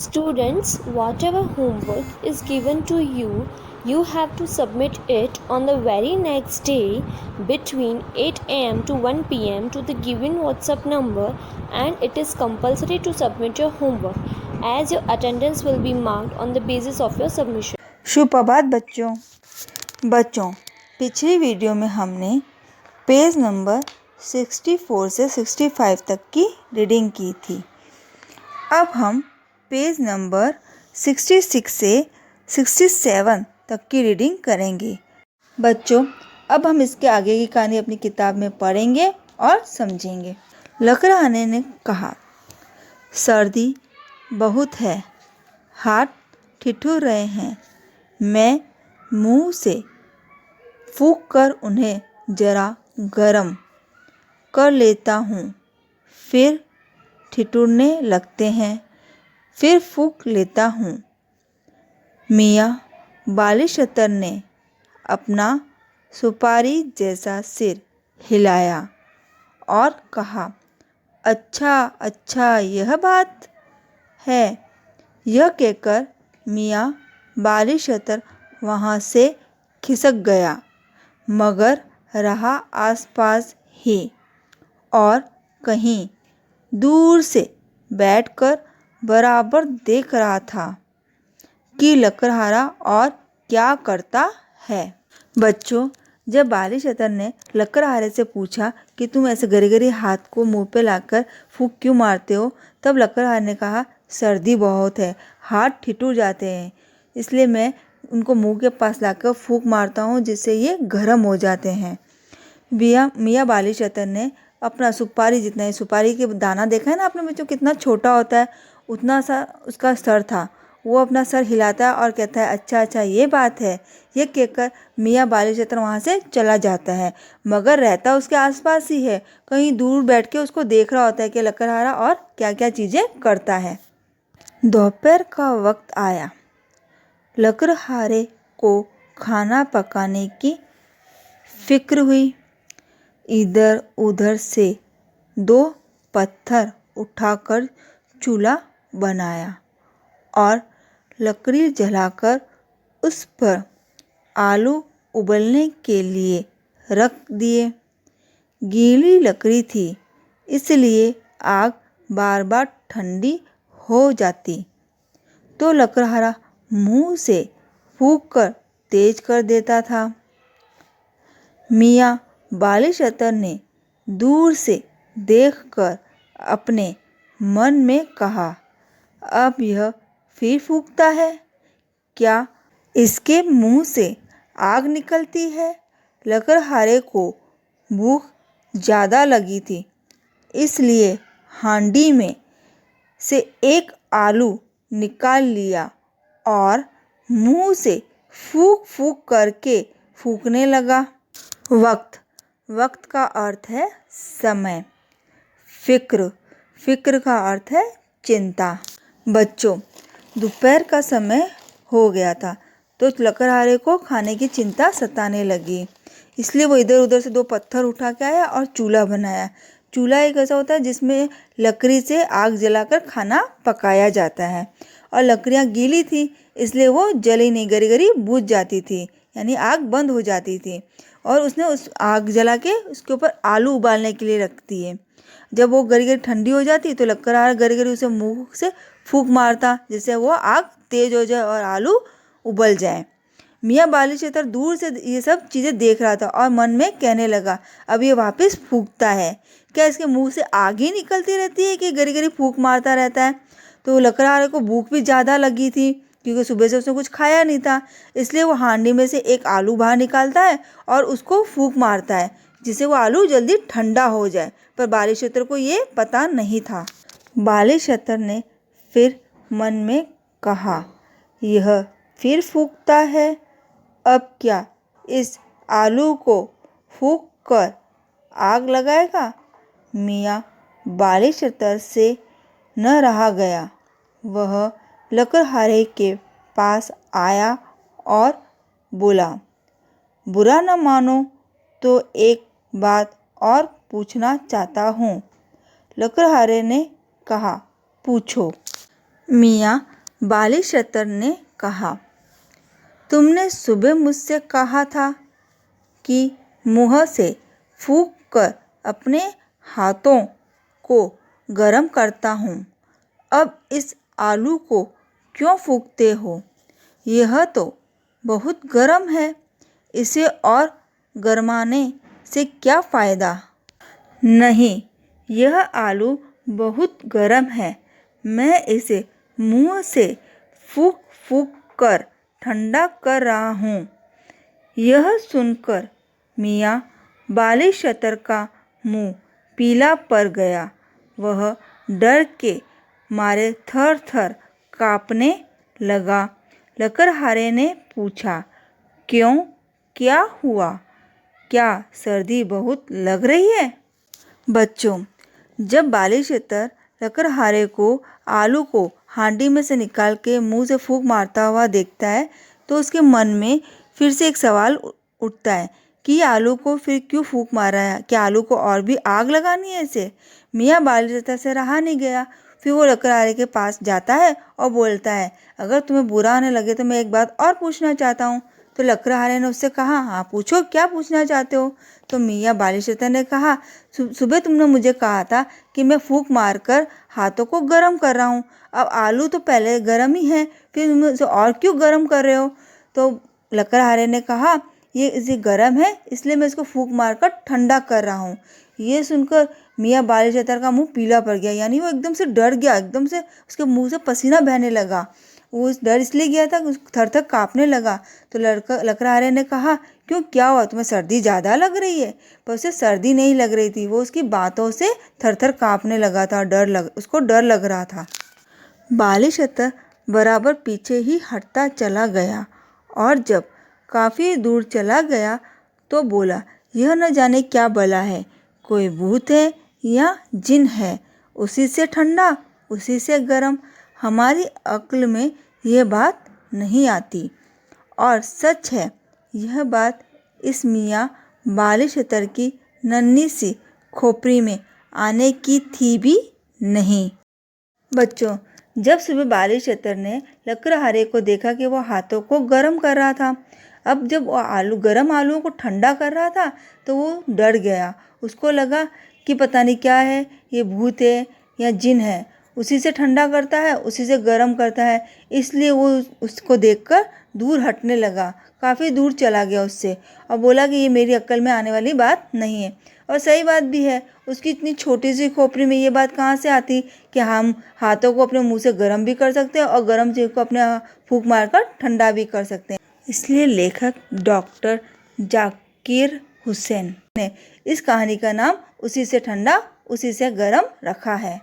Students, whatever homework is given to you, you have to submit it on the very next day between 8 am to 1 pm to the given WhatsApp number, and it is compulsory to submit your homework as your attendance will be marked on the basis of your submission. सुप्रभात बच्चों पिछली video में हमने page number 64 से 65 तक की reading की थी। अब हम पेज नंबर 66 से 67 तक की रीडिंग करेंगे। बच्चों, अब हम इसके आगे की कहानी अपनी किताब में पढ़ेंगे और समझेंगे। लकड़हारे ने कहा, सर्दी बहुत है, हाथ ठिठुर रहे हैं। मैं मुंह से फूंक कर उन्हें जरा गरम कर लेता हूँ, फिर ठिठुरने लगते हैं, फिर फूंक लेता हूँ। मियाँ बालिशतर ने अपना सुपारी जैसा सिर हिलाया और कहा, अच्छा अच्छा, यह बात है। यह कहकर मियाँ बालिशतर वहाँ से खिसक गया, मगर रहा आसपास ही और कहीं दूर से बैठकर बराबर देख रहा था कि लकड़हारा और क्या करता है। बच्चों, जब बालिशतर ने लकड़हारे से पूछा कि तुम ऐसे गरी हाथ को मुंह पे लाकर फूंक क्यों मारते हो, तब लकड़हारे ने कहा, सर्दी बहुत है, हाथ ठिठुर जाते हैं, इसलिए मैं उनको मुंह के पास लाकर फूंक मारता हूँ, जिससे ये गर्म हो जाते हैं। मियाँ बालिशतर ने अपना सुपारी जितना ही, सुपारी के दाना देखा है ना आपने बच्चों, कितना छोटा होता है, उतना सा उसका सर था। वो अपना सर हिलाता है और कहता है, अच्छा अच्छा, ये बात है। ये कहकर मियाँ बालिशतर वहाँ से चला जाता है, मगर रहता उसके आसपास ही है, कहीं दूर बैठ के उसको देख रहा होता है कि लकड़हारा और क्या क्या चीज़ें करता है। दोपहर का वक्त आया। लकड़हारे को खाना पकाने की फिक्र हुई। इधर उधर से 2 पत्थर उठाकर चूल्हा बनाया और लकड़ी जलाकर उस पर आलू उबलने के लिए रख दिए। गीली लकड़ी थी, इसलिए आग बार बार ठंडी हो जाती तो लकड़हारा मुंह से फूंक कर तेज कर देता था। मियाँ बालिशतर ने दूर से देखकर अपने मन में कहा, अब यह फिर फूंकता है, क्या इसके मुंह से आग निकलती है? लकड़हारे को भूख ज़्यादा लगी थी, इसलिए हांडी में से एक आलू निकाल लिया और मुंह से फूंक फूंक करके फूंकने लगा। वक्त का अर्थ है समय। फिक्र का अर्थ है चिंता। बच्चों, दोपहर का समय हो गया था तो लकड़हारे को खाने की चिंता सताने लगी, इसलिए वो इधर उधर से 2 पत्थर उठा के आया और चूल्हा बनाया। चूल्हा एक ऐसा होता है जिसमें लकड़ी से आग जलाकर खाना पकाया जाता है, और लकड़ियाँ गीली थी इसलिए वो जली नहीं, गरी बुझ जाती थी, यानी आग बंद हो जाती थी। और उसने उस आग जला के उसके ऊपर आलू उबालने के लिए रखती है। जब वो गरी ठंडी हो जाती तो लकड़हारा गरी उसे मुंह से फूंक मारता, जिससे वो आग तेज हो जाए और आलू उबल जाए। मियाँ बालिशतर दूर से ये सब चीज़ें देख रहा था और मन में कहने लगा, अब ये वापस फूंकता है, क्या इसके मुंह से आग ही निकलती रहती है कि गरी फूंक मारता रहता है? तो लकड़हारे को भूख भी ज़्यादा लगी थी, क्योंकि सुबह से उसने कुछ खाया नहीं था, इसलिए वो हांडी में से एक आलू बाहर निकालता है और उसको फूंक मारता है, जिससे वो आलू जल्दी ठंडा हो जाए। पर बालिशतर को ये पता नहीं था। बालिशतर ने फिर मन में कहा, यह फिर फूंकता है, अब क्या इस आलू को फूंक कर आग लगाएगा? मियाँ बालिशतर से न रहा गया। वह लकड़हारे के पास आया और बोला, बुरा न मानो तो एक बात और पूछना चाहता हूँ। लकड़हारे ने कहा, पूछो। मियाँ बालीशतर ने कहा, तुमने सुबह मुझसे कहा था कि मुँह से फूंक कर अपने हाथों को गरम करता हूँ। अब इस आलू को क्यों फूंकते हो? यह तो बहुत गर्म है, इसे और गरमाने से क्या फ़ायदा? नहीं, यह आलू बहुत गर्म है, मैं इसे मुँह से फूंक फूंक कर ठंडा कर रहा हूँ। यह सुनकर मियाँ बालीशतर का मुँह पीला पड़ गया। वह डर के मारे थर थर काँपने लगा। लकड़हारे ने पूछा, क्यों, क्या हुआ? क्या सर्दी बहुत लग रही है? बच्चों, जब बालीशतर लकड़हारे को आलू को हांडी में से निकाल के मुंह से फूंक मारता हुआ देखता है तो उसके मन में फिर से एक सवाल उठता है कि ये आलू को फिर क्यों फूंक मारा है? क्या आलू को और भी आग लगानी है इसे? मियाँ बालीशतर से रहा नहीं गया। फिर वो लकड़हारे के पास जाता है और बोलता है, अगर तुम्हें बुरा आने लगे तो मैं एक बात और पूछना चाहता हूँ। तो लकड़हारे ने उससे कहा, हाँ पूछो, क्या पूछना चाहते हो? तो मियाँ बालीशतर ने कहा, सुबह तुमने मुझे कहा था कि मैं फूंक मारकर हाथों को गर्म कर रहा हूँ। अब आलू तो पहले गर्म ही है, फिर तुम इसे और क्यों गर्म कर रहे हो? तो लकड़हारे ने कहा, ये इसे गर्म है इसलिए मैं इसको फूंक मारकर ठंडा कर रहा हूँ। ये सुनकर मियाँ बालीशतर का मुंह पीला पड़ गया, यानी वो एकदम से डर गया, एकदम से उसके मुंह से पसीना बहने लगा। वो डर इसलिए गया था, थर थर काँपने लगा। तो लकड़हारे ने कहा, क्यों, क्या हुआ? तुम्हें सर्दी ज़्यादा लग रही है? पर उसे सर्दी नहीं लग रही थी, वो उसकी बातों से थर थर काँपने लगा था, उसको डर लग रहा था। बालीशतर बराबर पीछे ही हटता चला गया और जब काफ़ी दूर चला गया तो बोला, यह न जाने क्या बला है, कोई भूत है या जिन है, उसी से ठंडा उसी से गर्म, हमारी अक्ल में यह बात नहीं आती। और सच है, यह बात इस मियाँ बालीशतर की नन्ही सी खोपड़ी में आने की थी भी नहीं। बच्चों, जब सुबह बालीशतर ने लकड़हारे को देखा कि वो हाथों को गर्म कर रहा था, अब जब वो गर्म आलू को ठंडा कर रहा था तो वो डर गया। उसको लगा कि पता नहीं क्या है, ये भूत है या जिन है, उसी से ठंडा करता है उसी से गर्म करता है। इसलिए वो उसको देखकर दूर हटने लगा, काफ़ी दूर चला गया उससे और बोला कि ये मेरी अक्ल में आने वाली बात नहीं है। और सही बात भी है, उसकी इतनी छोटी सी खोपड़ी में ये बात कहाँ से आती कि हम हाथों को अपने मुंह से गर्म भी कर सकते हैं और गर्म चीज़ को अपने फूंक मारकर ठंडा भी कर सकते हैं। इसलिए लेखक डॉक्टर जाकिर हुसैन ने इस कहानी का नाम उसी से ठंडा उसी से गर्म रखा है।